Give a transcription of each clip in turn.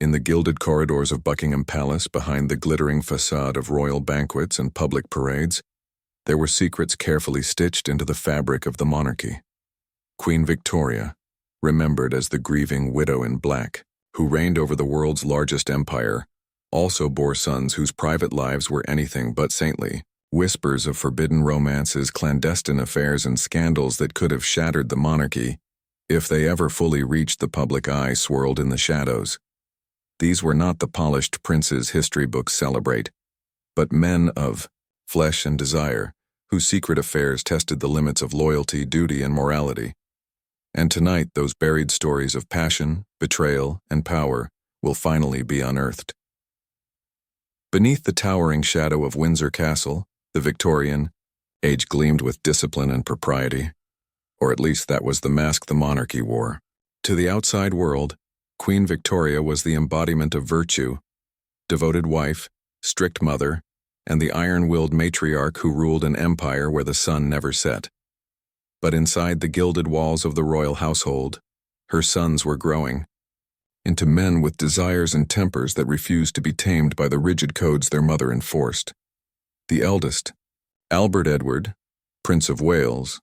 In the gilded corridors of Buckingham Palace, behind the glittering facade of royal banquets and public parades, there were secrets carefully stitched into the fabric of the monarchy. Queen Victoria, remembered as the grieving widow in black, who reigned over the world's largest empire, also bore sons whose private lives were anything but saintly. Whispers of forbidden romances, clandestine affairs, and scandals that could have shattered the monarchy, if they ever fully reached the public eye, swirled in the shadows. These were not the polished princes history books celebrate, but men of flesh and desire, whose secret affairs tested the limits of loyalty, duty, and morality. And tonight, those buried stories of passion, betrayal, and power will finally be unearthed. Beneath the towering shadow of Windsor Castle, the Victorian age gleamed with discipline and propriety, or at least that was the mask the monarchy wore. To the outside world, Queen Victoria was the embodiment of virtue, devoted wife, strict mother, and the iron-willed matriarch who ruled an empire where the sun never set. But inside the gilded walls of the royal household, her sons were growing into men with desires and tempers that refused to be tamed by the rigid codes their mother enforced. The eldest, Albert Edward, Prince of Wales,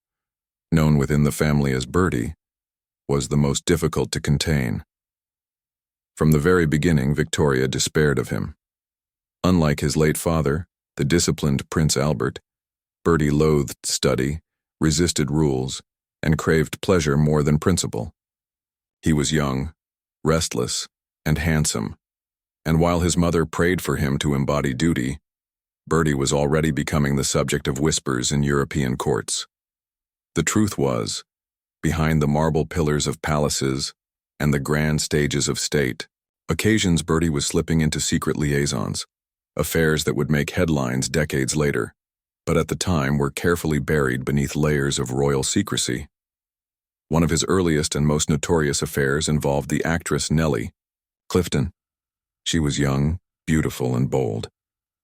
known within the family as Bertie, was the most difficult to contain. From the very beginning, Victoria despaired of him. Unlike his late father, the disciplined Prince Albert, Bertie loathed study, resisted rules, and craved pleasure more than principle. He was young, restless, and handsome, and while his mother prayed for him to embody duty, Bertie was already becoming the subject of whispers in European courts. The truth was, behind the marble pillars of palaces and the grand stages of state, occasions Bertie was slipping into secret liaisons, affairs that would make headlines decades later, but at the time were carefully buried beneath layers of royal secrecy. One of his earliest and most notorious affairs involved the actress Nellie Clifton. She was young, beautiful, and bold,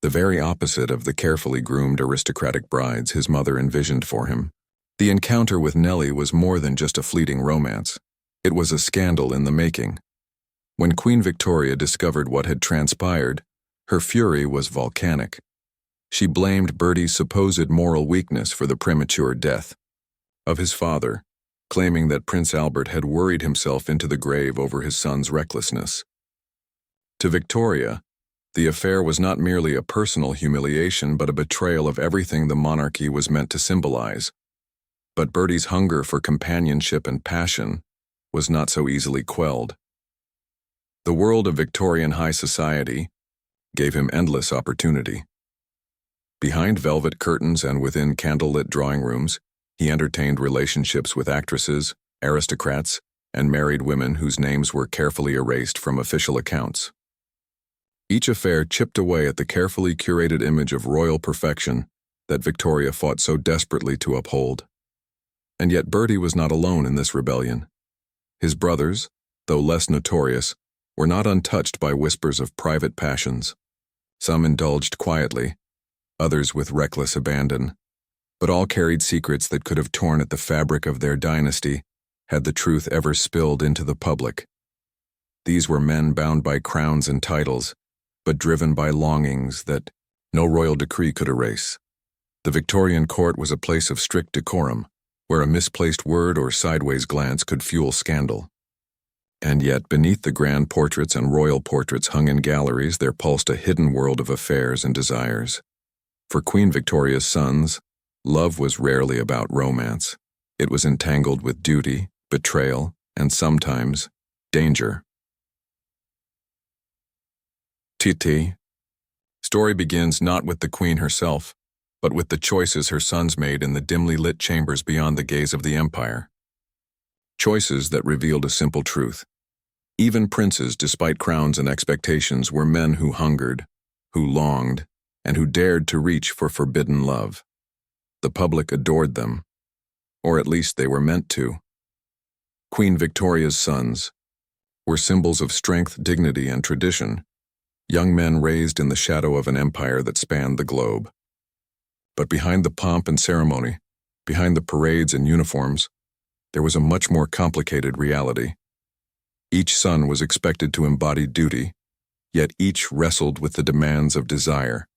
the very opposite of the carefully groomed aristocratic brides his mother envisioned for him. The encounter with Nellie was more than just a fleeting romance. It was a scandal in the making. When Queen Victoria discovered what had transpired, her fury was volcanic. She blamed Bertie's supposed moral weakness for the premature death of his father, claiming that Prince Albert had worried himself into the grave over his son's recklessness. To Victoria, the affair was not merely a personal humiliation but a betrayal of everything the monarchy was meant to symbolize. But Bertie's hunger for companionship and passion was not so easily quelled. The world of Victorian high society gave him endless opportunity. Behind velvet curtains and within candlelit drawing rooms, he entertained relationships with actresses, aristocrats, and married women whose names were carefully erased from official accounts. Each affair chipped away at the carefully curated image of royal perfection that Victoria fought so desperately to uphold. And yet Bertie was not alone in this rebellion. His brothers, though less notorious, were not untouched by whispers of private passions. Some indulged quietly, others with reckless abandon, but all carried secrets that could have torn at the fabric of their dynasty had the truth ever spilled into the public. These were men bound by crowns and titles, but driven by longings that no royal decree could erase. The Victorian court was a place of strict decorum, where a misplaced word or sideways glance could fuel scandal. And yet, beneath the grand portraits and royal portraits hung in galleries, there pulsed a hidden world of affairs and desires. For Queen Victoria's sons, love was rarely about romance. It was entangled with duty, betrayal, and sometimes danger. Titi. Story begins not with the Queen herself, but with the choices her sons made in the dimly lit chambers beyond the gaze of the empire. Choices that revealed a simple truth. Even princes, despite crowns and expectations, were men who hungered, who longed, and who dared to reach for forbidden love. The public adored them, or at least they were meant to. Queen Victoria's sons were symbols of strength, dignity, and tradition, young men raised in the shadow of an empire that spanned the globe. But behind the pomp and ceremony, behind the parades and uniforms, there was a much more complicated reality. Each son was expected to embody duty, yet each wrestled with the demands of desire.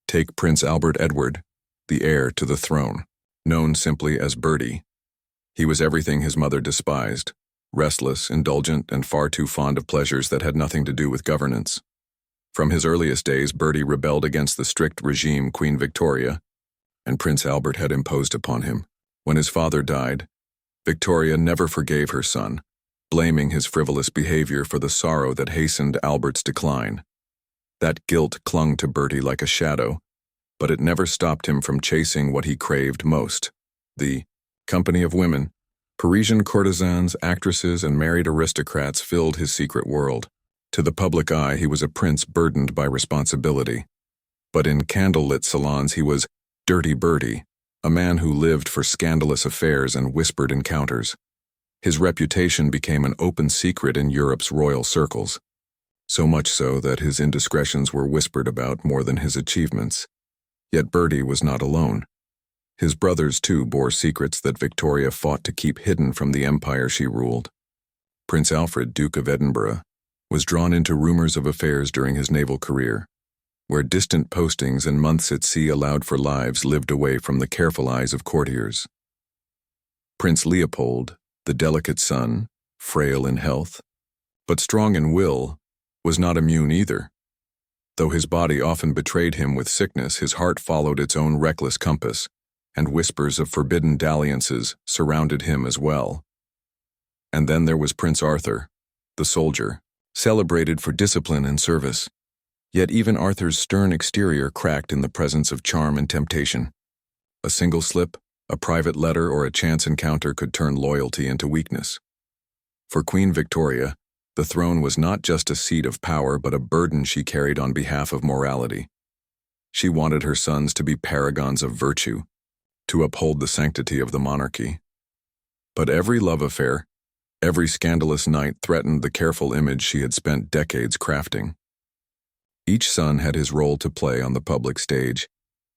Take Prince Albert Edward, the heir to the throne, known simply as Bertie. He was everything his mother despised, restless, indulgent, and far too fond of pleasures that had nothing to do with governance. From his earliest days, Bertie rebelled against the strict regime Queen Victoria and Prince Albert had imposed upon him. When his father died, Victoria never forgave her son, blaming his frivolous behavior for the sorrow that hastened Albert's decline. That guilt clung to Bertie like a shadow, but it never stopped him from chasing what he craved most: the company of women. Parisian courtesans, actresses, and married aristocrats filled his secret world. To the public eye, he was a prince burdened by responsibility. But in candlelit salons, he was Dirty Bertie, a man who lived for scandalous affairs and whispered encounters. His reputation became an open secret in Europe's royal circles, so much so that his indiscretions were whispered about more than his achievements. Yet Bertie was not alone. His brothers, too, bore secrets that Victoria fought to keep hidden from the empire she ruled. Prince Alfred, Duke of Edinburgh, was drawn into rumors of affairs during his naval career, where distant postings and months at sea allowed for lives lived away from the careful eyes of courtiers. Prince Leopold, the delicate son, frail in health, but strong in will, was not immune either. Though his body often betrayed him with sickness, his heart followed its own reckless compass, and whispers of forbidden dalliances surrounded him as well. And then there was Prince Arthur, the soldier, celebrated for discipline and service. Yet even Arthur's stern exterior cracked in the presence of charm and temptation. A single slip, a private letter, or a chance encounter could turn loyalty into weakness. For Queen Victoria, the throne was not just a seat of power but a burden she carried on behalf of morality. She wanted her sons to be paragons of virtue, to uphold the sanctity of the monarchy. But every love affair, every scandalous night threatened the careful image she had spent decades crafting. Each son had his role to play on the public stage,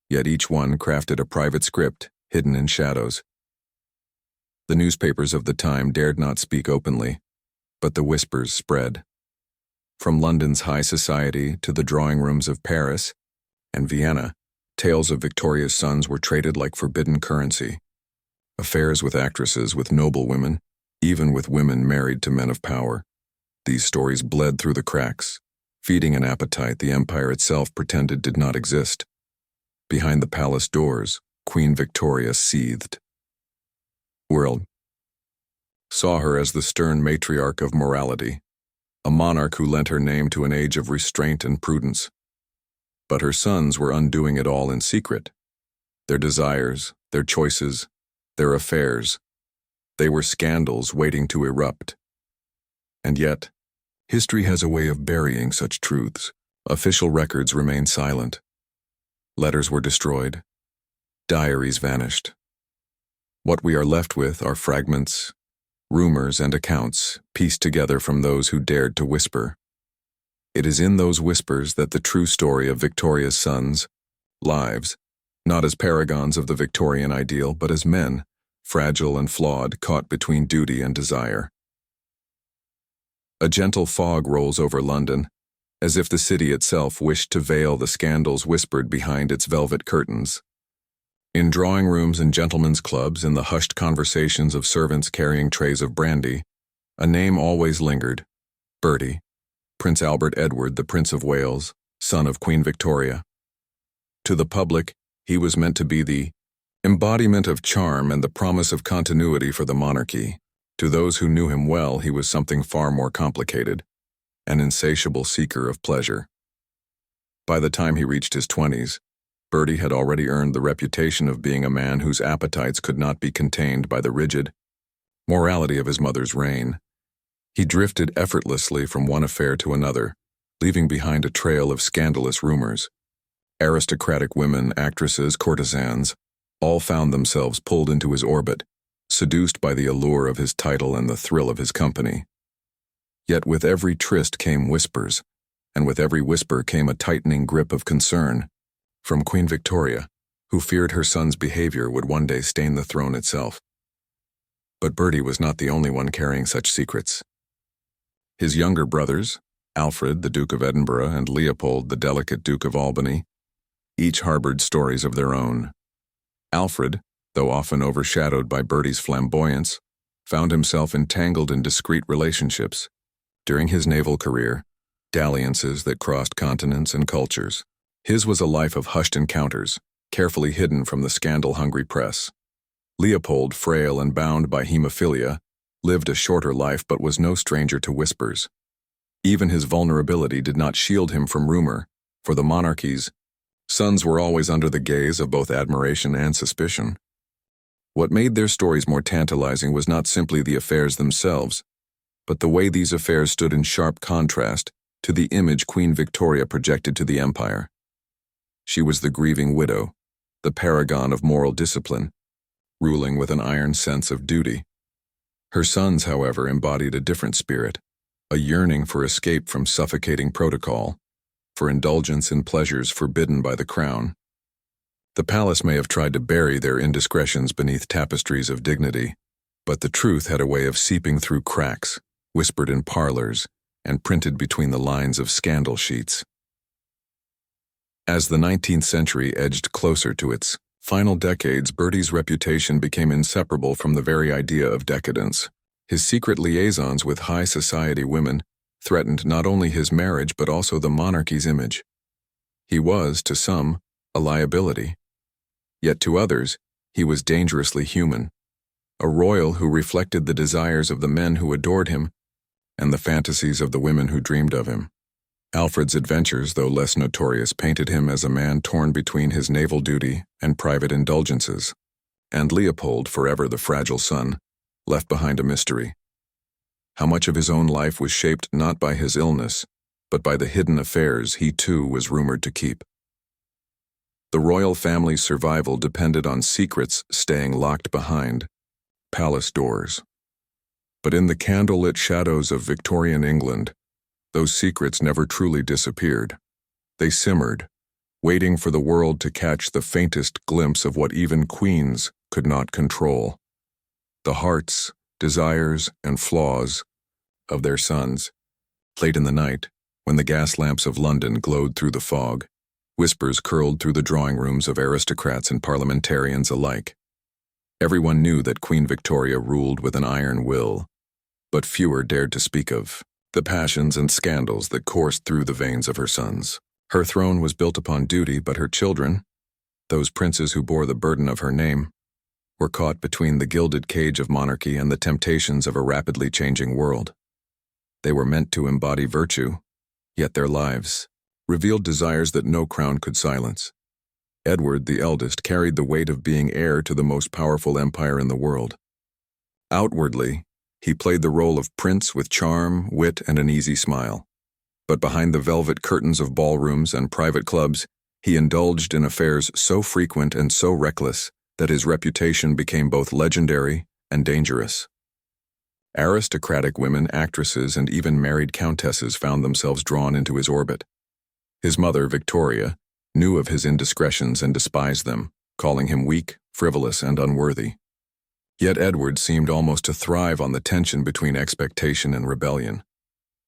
yet each one crafted a private script hidden in shadows. The newspapers of the time dared not speak openly, but the whispers spread. From London's high society to the drawing rooms of Paris and Vienna, tales of Victoria's sons were traded like forbidden currency. Affairs with actresses, with noble women, even with women married to men of power. These stories bled through the cracks, feeding an appetite the empire itself pretended did not exist. Behind the palace doors, Queen Victoria seethed. World saw her as the stern matriarch of morality, a monarch who lent her name to an age of restraint and prudence. But her sons were undoing it all in secret. Their desires, their choices, their affairs. They were scandals waiting to erupt. And yet, history has a way of burying such truths. Official records remain silent. Letters were destroyed. Diaries vanished. What we are left with are fragments, rumors, and accounts pieced together from those who dared to whisper. It is in those whispers that the true story of Victoria's sons' lives, not as paragons of the Victorian ideal, but as men, fragile and flawed, caught between duty and desire. A gentle fog rolls over London, as if the city itself wished to veil the scandals whispered behind its velvet curtains. In drawing rooms and gentlemen's clubs, in the hushed conversations of servants carrying trays of brandy, a name always lingered: Bertie, Prince Albert Edward, the Prince of Wales, son of Queen Victoria. To the public, he was meant to be the embodiment of charm and the promise of continuity for the monarchy. To those who knew him well, he was something far more complicated, an insatiable seeker of pleasure. By the time he reached his 20s, Bertie had already earned the reputation of being a man whose appetites could not be contained by the rigid morality of his mother's reign. He drifted effortlessly from one affair to another, leaving behind a trail of scandalous rumors. Aristocratic women, actresses, courtesans, all found themselves pulled into his orbit, seduced by the allure of his title and the thrill of his company. Yet with every tryst came whispers, and with every whisper came a tightening grip of concern, from Queen Victoria, who feared her son's behavior would one day stain the throne itself. But Bertie was not the only one carrying such secrets. His younger brothers, Alfred, the Duke of Edinburgh, and Leopold, the delicate Duke of Albany, each harbored stories of their own. Alfred, though often overshadowed by Bertie's flamboyance, found himself entangled in discreet relationships. During his naval career, dalliances that crossed continents and cultures. His was a life of hushed encounters, carefully hidden from the scandal-hungry press. Leopold, frail and bound by hemophilia, lived a shorter life but was no stranger to whispers. Even his vulnerability did not shield him from rumor, for the monarchy's sons were always under the gaze of both admiration and suspicion. What made their stories more tantalizing was not simply the affairs themselves, but the way these affairs stood in sharp contrast to the image Queen Victoria projected to the empire. She was the grieving widow, the paragon of moral discipline, ruling with an iron sense of duty. Her sons, however, embodied a different spirit, a yearning for escape from suffocating protocol, for indulgence in pleasures forbidden by the crown. The palace may have tried to bury their indiscretions beneath tapestries of dignity, but the truth had a way of seeping through cracks, whispered in parlors, and printed between the lines of scandal sheets. As the 19th century edged closer to its final decades, Bertie's reputation became inseparable from the very idea of decadence. His secret liaisons with high society women threatened not only his marriage but also the monarchy's image. He was, to some, a liability. Yet to others, he was dangerously human, a royal who reflected the desires of the men who adored him and the fantasies of the women who dreamed of him. Alfred's adventures, though less notorious, painted him as a man torn between his naval duty and private indulgences, and Leopold, forever the fragile son, left behind a mystery. How much of his own life was shaped not by his illness, but by the hidden affairs he too was rumored to keep. The royal family's survival depended on secrets staying locked behind palace doors. But in the candlelit shadows of Victorian England, those secrets never truly disappeared. They simmered, waiting for the world to catch the faintest glimpse of what even queens could not control: the hearts, desires, and flaws of their sons. Late in the night, when the gas lamps of London glowed through the fog, whispers curled through the drawing rooms of aristocrats and parliamentarians alike. Everyone knew that Queen Victoria ruled with an iron will, but fewer dared to speak of the passions and scandals that coursed through the veins of her sons. Her throne was built upon duty, but her children, those princes who bore the burden of her name, were caught between the gilded cage of monarchy and the temptations of a rapidly changing world. They were meant to embody virtue, yet their lives revealed desires that no crown could silence. Edward, the eldest, carried the weight of being heir to the most powerful empire in the world. Outwardly, he played the role of prince with charm, wit, and an easy smile. But behind the velvet curtains of ballrooms and private clubs, he indulged in affairs so frequent and so reckless that his reputation became both legendary and dangerous. Aristocratic women, actresses, and even married countesses found themselves drawn into his orbit. His mother, Victoria, knew of his indiscretions and despised them, calling him weak, frivolous, and unworthy. Yet Edward seemed almost to thrive on the tension between expectation and rebellion.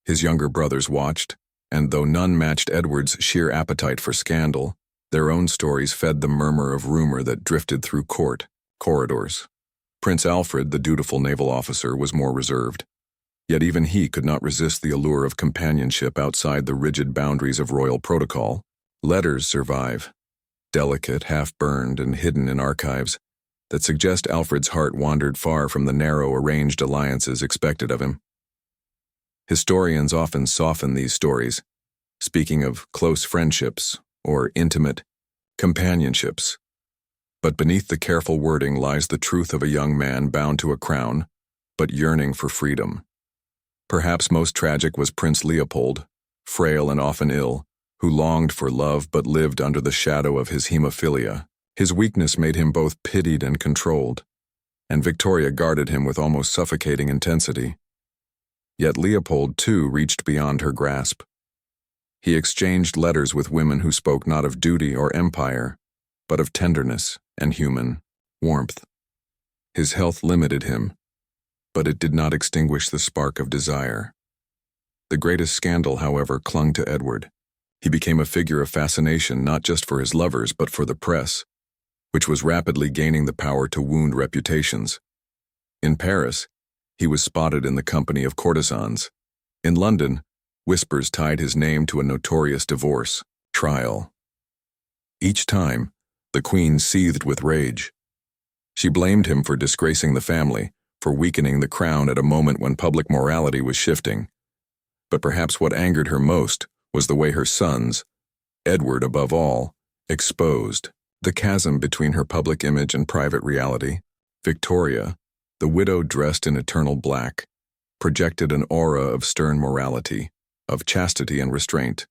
His younger brothers watched, and though none matched Edward's sheer appetite for scandal, their own stories fed the murmur of rumor that drifted through court corridors. Prince Alfred, the dutiful naval officer, was more reserved. Yet even he could not resist the allure of companionship outside the rigid boundaries of royal protocol. Letters survive, delicate, half-burned, and hidden in archives, that suggest Alfred's heart wandered far from the narrow, arranged alliances expected of him. Historians often soften these stories, speaking of close friendships or intimate companionships. But beneath the careful wording lies the truth of a young man bound to a crown, but yearning for freedom. Perhaps most tragic was Prince Leopold, frail and often ill, who longed for love but lived under the shadow of his hemophilia. His weakness made him both pitied and controlled, and Victoria guarded him with almost suffocating intensity. Yet Leopold, too, reached beyond her grasp. He exchanged letters with women who spoke not of duty or empire, but of tenderness and human warmth. His health limited him, but it did not extinguish the spark of desire. The greatest scandal, however, clung to Edward. He became a figure of fascination not just for his lovers but for the press, which was rapidly gaining the power to wound reputations. In Paris, he was spotted in the company of courtesans. In London, whispers tied his name to a notorious divorce trial. Each time, the Queen seethed with rage. She blamed him for disgracing the family, for weakening the crown at a moment when public morality was shifting. But perhaps what angered her most was the way her sons, Edward above all, exposed the chasm between her public image and private reality. Victoria, the widow dressed in eternal black, projected an aura of stern morality, of chastity and restraint.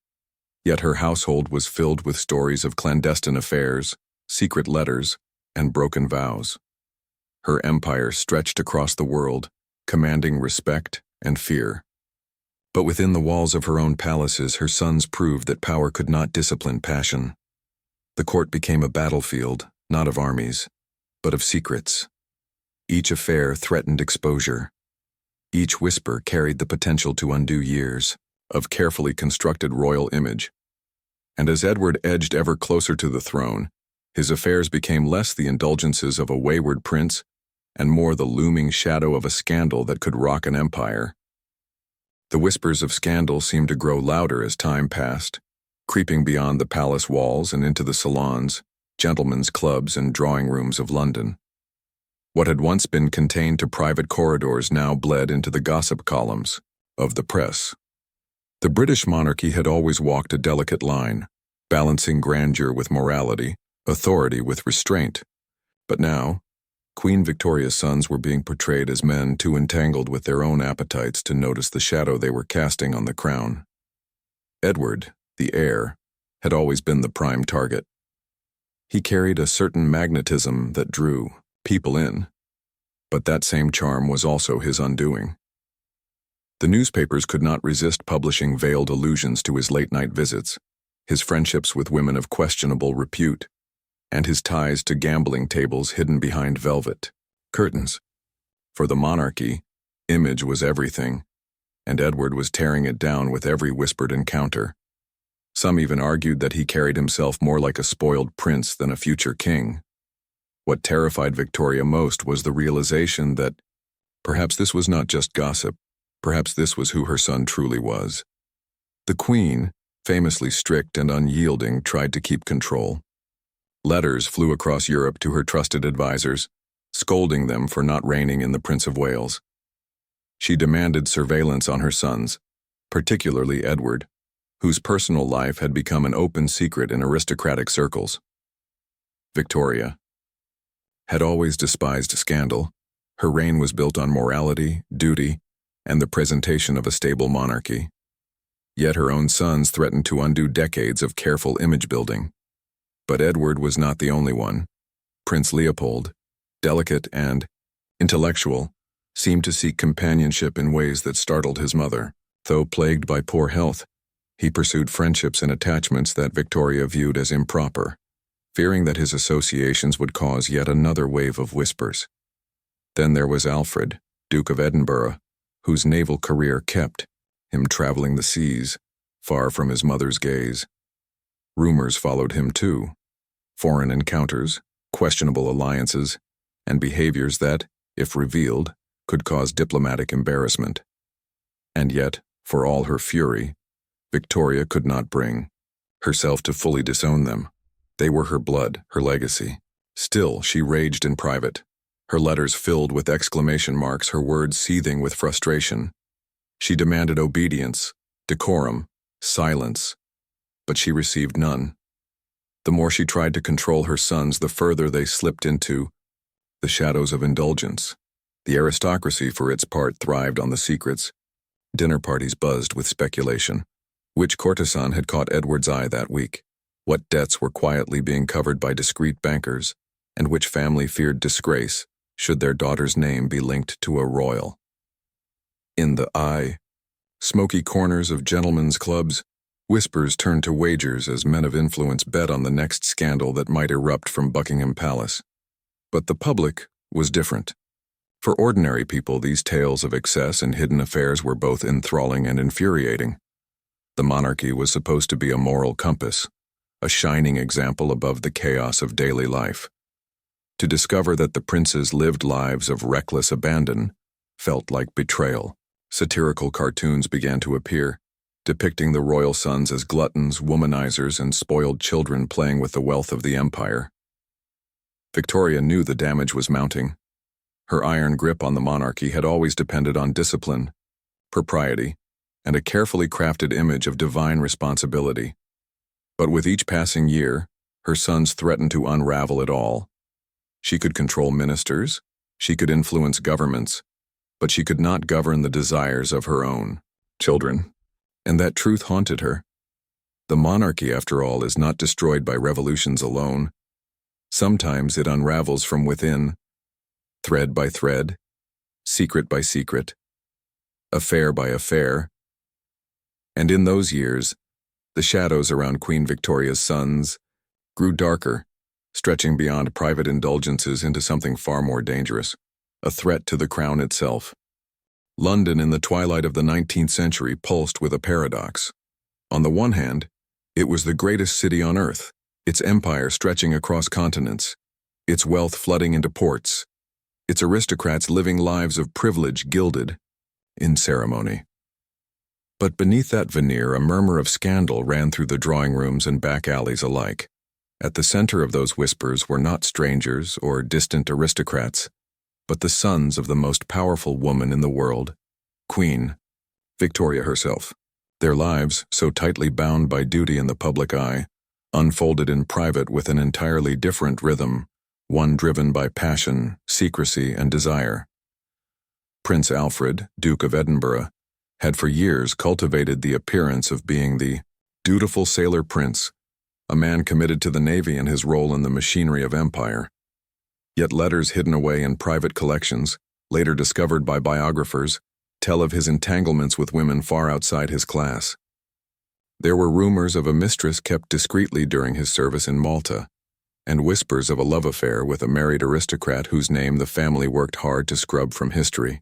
Yet her household was filled with stories of clandestine affairs, secret letters, and broken vows. Her empire stretched across the world, commanding respect and fear. But within the walls of her own palaces, her sons proved that power could not discipline passion. The court became a battlefield, not of armies, but of secrets. Each affair threatened exposure. Each whisper carried the potential to undo years of carefully constructed royal image. And as Edward edged ever closer to the throne, his affairs became less the indulgences of a wayward prince and more the looming shadow of a scandal that could rock an empire. The whispers of scandal seemed to grow louder as time passed, creeping beyond the palace walls and into the salons, gentlemen's clubs, and drawing rooms of London. What had once been contained to private corridors now bled into the gossip columns of the press. The British monarchy had always walked a delicate line, balancing grandeur with morality, authority with restraint. But now, Queen Victoria's sons were being portrayed as men too entangled with their own appetites to notice the shadow they were casting on the crown. Edward, the heir, had always been the prime target. He carried a certain magnetism that drew people in, but that same charm was also his undoing. The newspapers could not resist publishing veiled allusions to his late-night visits, his friendships with women of questionable repute, and his ties to gambling tables hidden behind velvet curtains. For the monarchy, image was everything, and Edward was tearing it down with every whispered encounter. Some even argued that he carried himself more like a spoiled prince than a future king. What terrified Victoria most was the realization that perhaps this was not just gossip, perhaps this was who her son truly was. The Queen, famously strict and unyielding, tried to keep control. Letters flew across Europe to her trusted advisors, scolding them for not reigning in the Prince of Wales. She demanded surveillance on her sons, particularly Edward, whose personal life had become an open secret in aristocratic circles. Victoria had always despised scandal. Her reign was built on morality, duty, and the presentation of a stable monarchy. Yet her own sons threatened to undo decades of careful image building. But Edward was not the only one. Prince Leopold, delicate and intellectual, seemed to seek companionship in ways that startled his mother. Though plagued by poor health, he pursued friendships and attachments that Victoria viewed as improper, fearing that his associations would cause yet another wave of whispers. Then there was Alfred, Duke of Edinburgh, whose naval career kept him traveling the seas, far from his mother's gaze. Rumors followed him too. Foreign encounters, questionable alliances, and behaviors that, if revealed, could cause diplomatic embarrassment. And yet, for all her fury, Victoria could not bring herself to fully disown them. They were her blood, her legacy. Still, she raged in private, her letters filled with exclamation marks, her words seething with frustration. She demanded obedience, decorum, silence, but she received none. The more she tried to control her sons, the further they slipped into the shadows of indulgence. The aristocracy, for its part, thrived on the secrets. Dinner parties buzzed with speculation. Which courtesan had caught Edward's eye that week? What debts were quietly being covered by discreet bankers? And which family feared disgrace should their daughter's name be linked to a royal? In the smoky corners of gentlemen's clubs, whispers turned to wagers as men of influence bet on the next scandal that might erupt from Buckingham Palace. But the public was different. For ordinary people, these tales of excess and hidden affairs were both enthralling and infuriating. The monarchy was supposed to be a moral compass, a shining example above the chaos of daily life. To discover that the princes lived lives of reckless abandon felt like betrayal. Satirical cartoons began to appear, depicting the royal sons as gluttons, womanizers, and spoiled children playing with the wealth of the empire. Victoria knew the damage was mounting. Her iron grip on the monarchy had always depended on discipline, propriety, and a carefully crafted image of divine responsibility. But with each passing year, her sons threatened to unravel it all. She could control ministers, she could influence governments, but she could not govern the desires of her own children. And that truth haunted her. The monarchy, after all, is not destroyed by revolutions alone. Sometimes it unravels from within, thread by thread, secret by secret, affair by affair. And in those years, the shadows around Queen Victoria's sons grew darker, stretching beyond private indulgences into something far more dangerous, a threat to the crown itself. London in the twilight of the 19th century pulsed with a paradox. On the one hand, it was the greatest city on earth, its empire stretching across continents, its wealth flooding into ports, its aristocrats living lives of privilege gilded in ceremony. But beneath that veneer, a murmur of scandal ran through the drawing rooms and back alleys alike. At the center of those whispers were not strangers or distant aristocrats, but the sons of the most powerful woman in the world, Queen Victoria herself. Their lives, so tightly bound by duty in the public eye, unfolded in private with an entirely different rhythm, one driven by passion, secrecy, and desire. Prince Alfred, Duke of Edinburgh, had for years cultivated the appearance of being the dutiful sailor prince, a man committed to the navy and his role in the machinery of empire. Yet letters hidden away in private collections, later discovered by biographers, tell of his entanglements with women far outside his class. There were rumors of a mistress kept discreetly during his service in Malta, and whispers of a love affair with a married aristocrat whose name the family worked hard to scrub from history.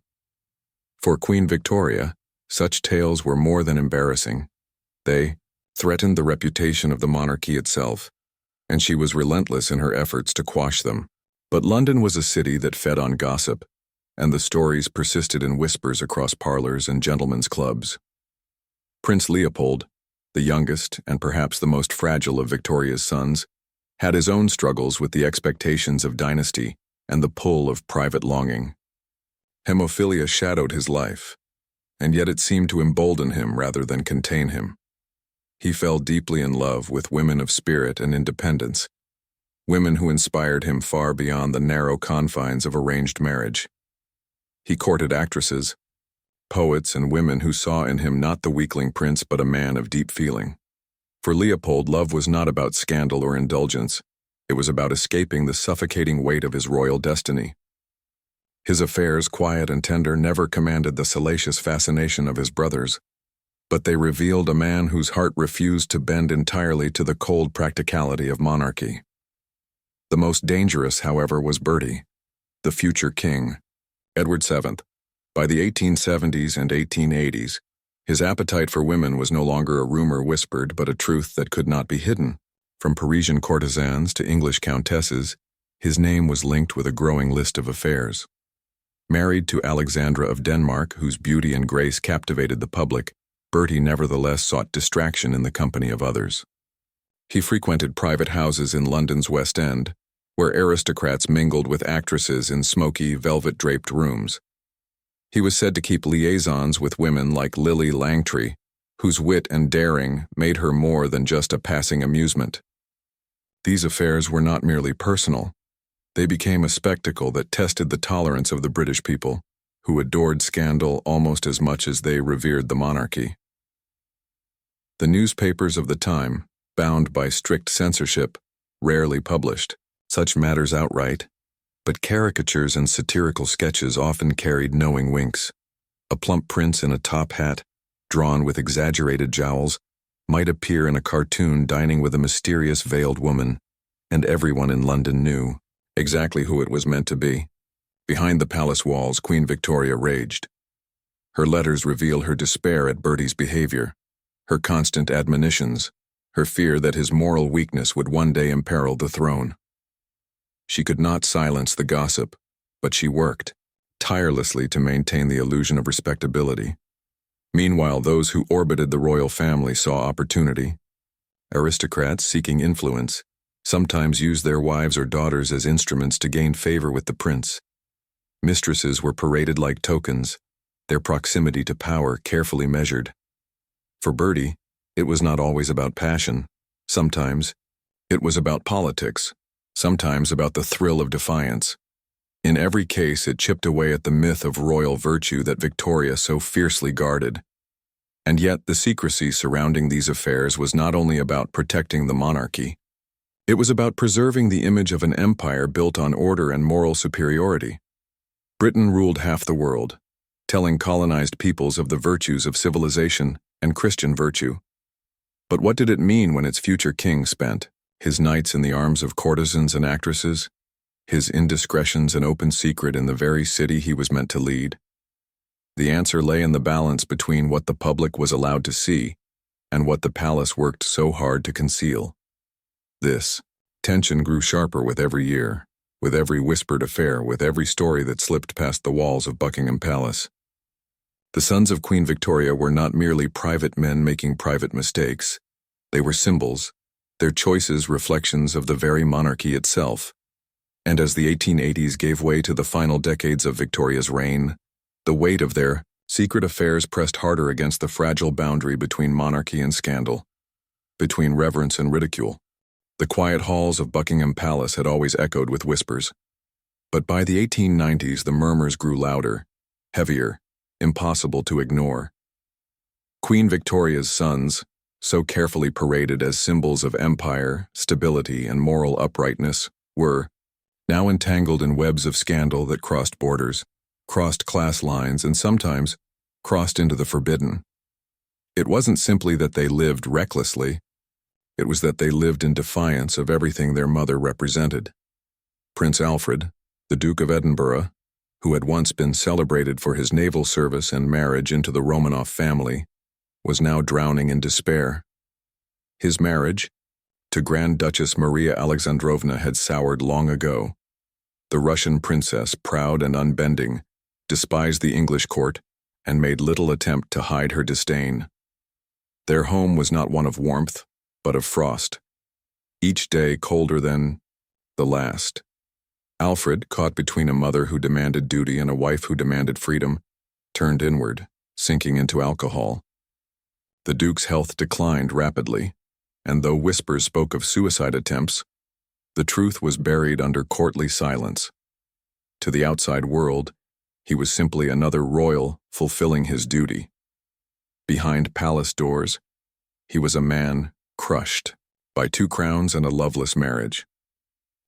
For Queen Victoria, such tales were more than embarrassing. They threatened the reputation of the monarchy itself, and she was relentless in her efforts to quash them. But London was a city that fed on gossip, and the stories persisted in whispers across parlors and gentlemen's clubs. Prince Leopold, the youngest and perhaps the most fragile of Victoria's sons, had his own struggles with the expectations of dynasty and the pull of private longing. Hemophilia shadowed his life, and yet it seemed to embolden him rather than contain him. He fell deeply in love with women of spirit and independence, women who inspired him far beyond the narrow confines of arranged marriage. He courted actresses, poets, and women who saw in him not the weakling prince but a man of deep feeling. For Leopold, love was not about scandal or indulgence. It was about escaping the suffocating weight of his royal destiny. His affairs, quiet and tender, never commanded the salacious fascination of his brothers, but they revealed a man whose heart refused to bend entirely to the cold practicality of monarchy. The most dangerous, however, was Bertie, the future king, Edward VII. By the 1870s and 1880s, his appetite for women was no longer a rumor whispered but a truth that could not be hidden. From Parisian courtesans to English countesses, his name was linked with a growing list of affairs. Married to Alexandra of Denmark, whose beauty and grace captivated the public, Bertie nevertheless sought distraction in the company of others. He frequented private houses in London's West End, where aristocrats mingled with actresses in smoky, velvet-draped rooms. He was said to keep liaisons with women like Lily Langtry, whose wit and daring made her more than just a passing amusement. These affairs were not merely personal. They became a spectacle that tested the tolerance of the British people, who adored scandal almost as much as they revered the monarchy. The newspapers of the time, bound by strict censorship, rarely published such matters outright, but caricatures and satirical sketches often carried knowing winks. A plump prince in a top hat, drawn with exaggerated jowls, might appear in a cartoon dining with a mysterious veiled woman, and everyone in London knew exactly who it was meant to be. Behind the palace walls, Queen Victoria raged. Her letters reveal her despair at Bertie's behavior, her constant admonitions, her fear that his moral weakness would one day imperil the throne. She could not silence the gossip, but she worked tirelessly to maintain the illusion of respectability. Meanwhile, those who orbited the royal family saw opportunity. Aristocrats seeking influence sometimes used their wives or daughters as instruments to gain favor with the prince. Mistresses were paraded like tokens, their proximity to power carefully measured. For Bertie, it was not always about passion. Sometimes it was about politics, sometimes about the thrill of defiance. In every case, it chipped away at the myth of royal virtue that Victoria so fiercely guarded. And yet, the secrecy surrounding these affairs was not only about protecting the monarchy. It was about preserving the image of an empire built on order and moral superiority. Britain ruled half the world, telling colonized peoples of the virtues of civilization and Christian virtue. But what did it mean when its future king spent his nights in the arms of courtesans and actresses, his indiscretions an open secret in the very city he was meant to lead? The answer lay in the balance between what the public was allowed to see and what the palace worked so hard to conceal. This tension grew sharper with every year, with every whispered affair, with every story that slipped past the walls of Buckingham Palace. The sons of Queen Victoria were not merely private men making private mistakes. They were symbols, their choices reflections of the very monarchy itself. And as the 1880s gave way to the final decades of Victoria's reign, the weight of their secret affairs pressed harder against the fragile boundary between monarchy and scandal, between reverence and ridicule. The quiet halls of Buckingham Palace had always echoed with whispers. But by the 1890s, the murmurs grew louder, heavier, impossible to ignore. Queen Victoria's sons, so carefully paraded as symbols of empire, stability, and moral uprightness, were now entangled in webs of scandal that crossed borders, crossed class lines, and sometimes crossed into the forbidden. It wasn't simply that they lived recklessly, it was that they lived in defiance of everything their mother represented. Prince Alfred, the Duke of Edinburgh, who had once been celebrated for his naval service and marriage into the Romanov family, was now drowning in despair. His marriage to Grand Duchess Maria Alexandrovna had soured long ago. The Russian princess, proud and unbending, despised the English court and made little attempt to hide her disdain. Their home was not one of warmth, but of frost, each day colder than the last. Alfred, caught between a mother who demanded duty and a wife who demanded freedom, turned inward, sinking into alcohol. The Duke's health declined rapidly, and though whispers spoke of suicide attempts, the truth was buried under courtly silence. To the outside world, he was simply another royal fulfilling his duty. Behind palace doors, he was a man crushed by 2 crowns and a loveless marriage.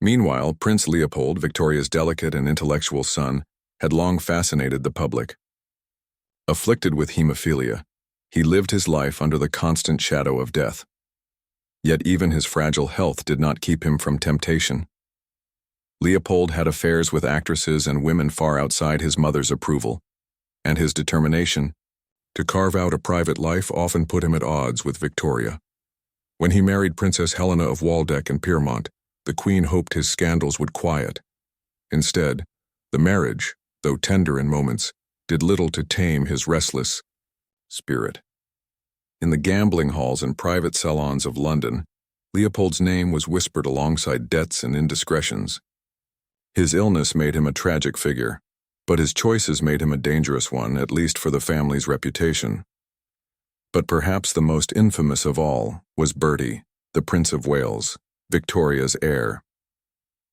Meanwhile, Prince Leopold, Victoria's delicate and intellectual son, had long fascinated the public. Afflicted with hemophilia, he lived his life under the constant shadow of death. Yet even his fragile health did not keep him from temptation. Leopold had affairs with actresses and women far outside his mother's approval, and his determination to carve out a private life often put him at odds with Victoria. When he married Princess Helena of Waldeck and Pyrmont, the Queen hoped his scandals would quiet. Instead, the marriage, though tender in moments, did little to tame his restless spirit. In the gambling halls and private salons of London, Leopold's name was whispered alongside debts and indiscretions. His illness made him a tragic figure, but his choices made him a dangerous one, at least for the family's reputation. But perhaps the most infamous of all was Bertie, the Prince of Wales, Victoria's heir.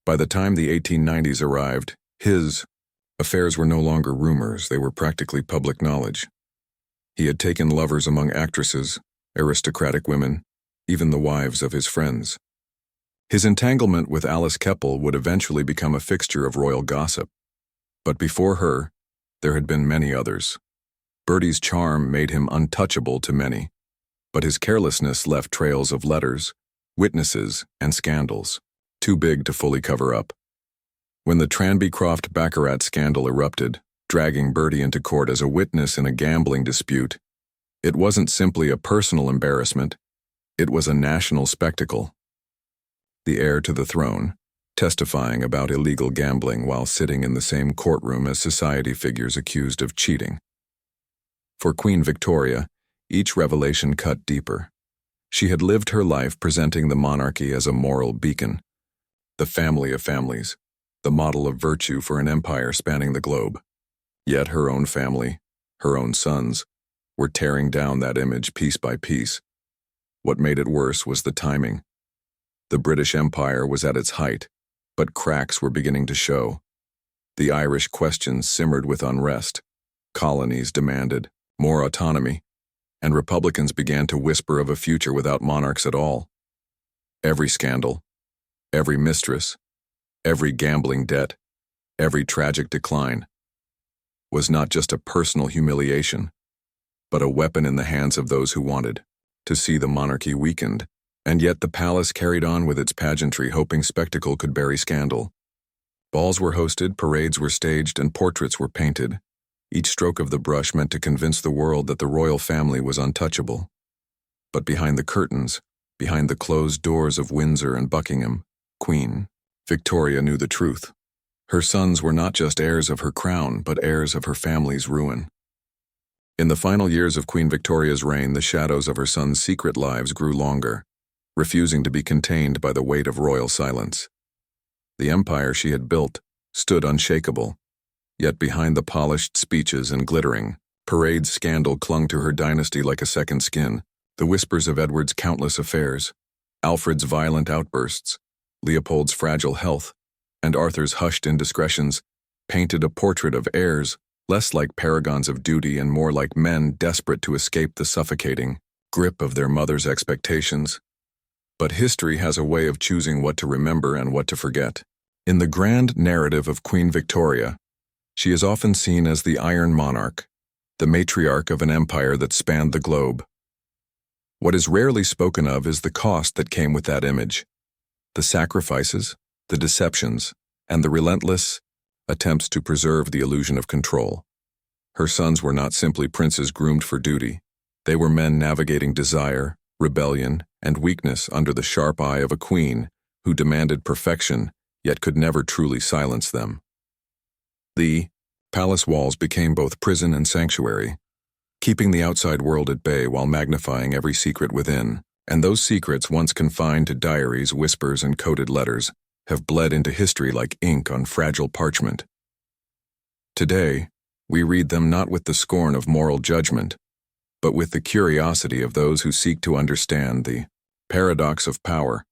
By the time the 1890s arrived, his affairs were no longer rumors, they were practically public knowledge. He had taken lovers among actresses, aristocratic women, even the wives of his friends. His entanglement with Alice Keppel would eventually become a fixture of royal gossip. But before her, there had been many others. Bertie's charm made him untouchable to many, but his carelessness left trails of letters, witnesses, and scandals, too big to fully cover up. When the Tranbycroft Baccarat scandal erupted, dragging Bertie into court as a witness in a gambling dispute, it wasn't simply a personal embarrassment, it was a national spectacle. The heir to the throne, testifying about illegal gambling while sitting in the same courtroom as society figures accused of cheating. For Queen Victoria, each revelation cut deeper. She had lived her life presenting the monarchy as a moral beacon, the family of families, the model of virtue for an empire spanning the globe. Yet her own family, her own sons, were tearing down that image piece by piece. What made it worse was the timing. The British Empire was at its height, but cracks were beginning to show. The Irish question simmered with unrest. Colonies demanded more autonomy, and Republicans began to whisper of a future without monarchs at all. Every scandal, every mistress, every gambling debt, every tragic decline was not just a personal humiliation, but a weapon in the hands of those who wanted to see the monarchy weakened. And yet the palace carried on with its pageantry, hoping spectacle could bury scandal. Balls were hosted, parades were staged, and portraits were painted. Each stroke of the brush meant to convince the world that the royal family was untouchable. But behind the curtains, behind the closed doors of Windsor and Buckingham, Queen Victoria knew the truth. Her sons were not just heirs of her crown, but heirs of her family's ruin. In the final years of Queen Victoria's reign, the shadows of her sons' secret lives grew longer, refusing to be contained by the weight of royal silence. The empire she had built stood unshakable, yet behind the polished speeches and glittering parade scandal clung to her dynasty like a second skin. The whispers of Edward's countless affairs, Alfred's violent outbursts, Leopold's fragile health, and Arthur's hushed indiscretions painted a portrait of heirs less like paragons of duty and more like men desperate to escape the suffocating grip of their mother's expectations. But history has a way of choosing what to remember and what to forget. In the grand narrative of Queen Victoria, she is often seen as the Iron Monarch, the matriarch of an empire that spanned the globe. What is rarely spoken of is the cost that came with that image, the sacrifices, the deceptions, and the relentless attempts to preserve the illusion of control. Her sons were not simply princes groomed for duty. They were men navigating desire, rebellion, and weakness under the sharp eye of a queen who demanded perfection yet could never truly silence them. The palace walls became both prison and sanctuary, keeping the outside world at bay while magnifying every secret within. And those secrets, once confined to diaries, whispers, and coded letters, have bled into history like ink on fragile parchment. Today, we read them not with the scorn of moral judgment, but with the curiosity of those who seek to understand the paradox of power,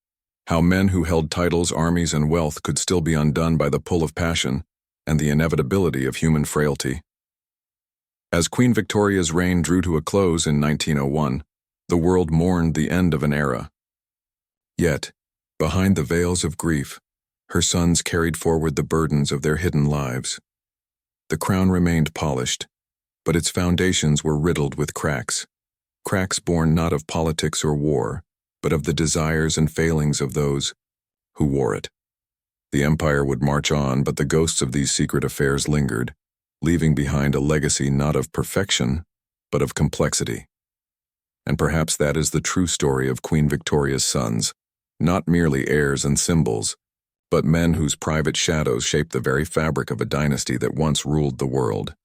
how men who held titles, armies, and wealth could still be undone by the pull of passion and the inevitability of human frailty. As Queen Victoria's reign drew to a close in 1901, the world mourned the end of an era. Yet, behind the veils of grief, her sons carried forward the burdens of their hidden lives. The crown remained polished, but its foundations were riddled with cracks born not of politics or war, but of the desires and failings of those who wore it. The empire would march on, but the ghosts of these secret affairs lingered, leaving behind a legacy not of perfection, but of complexity. And perhaps that is the true story of Queen Victoria's sons, not merely heirs and symbols, but men whose private shadows shaped the very fabric of a dynasty that once ruled the world.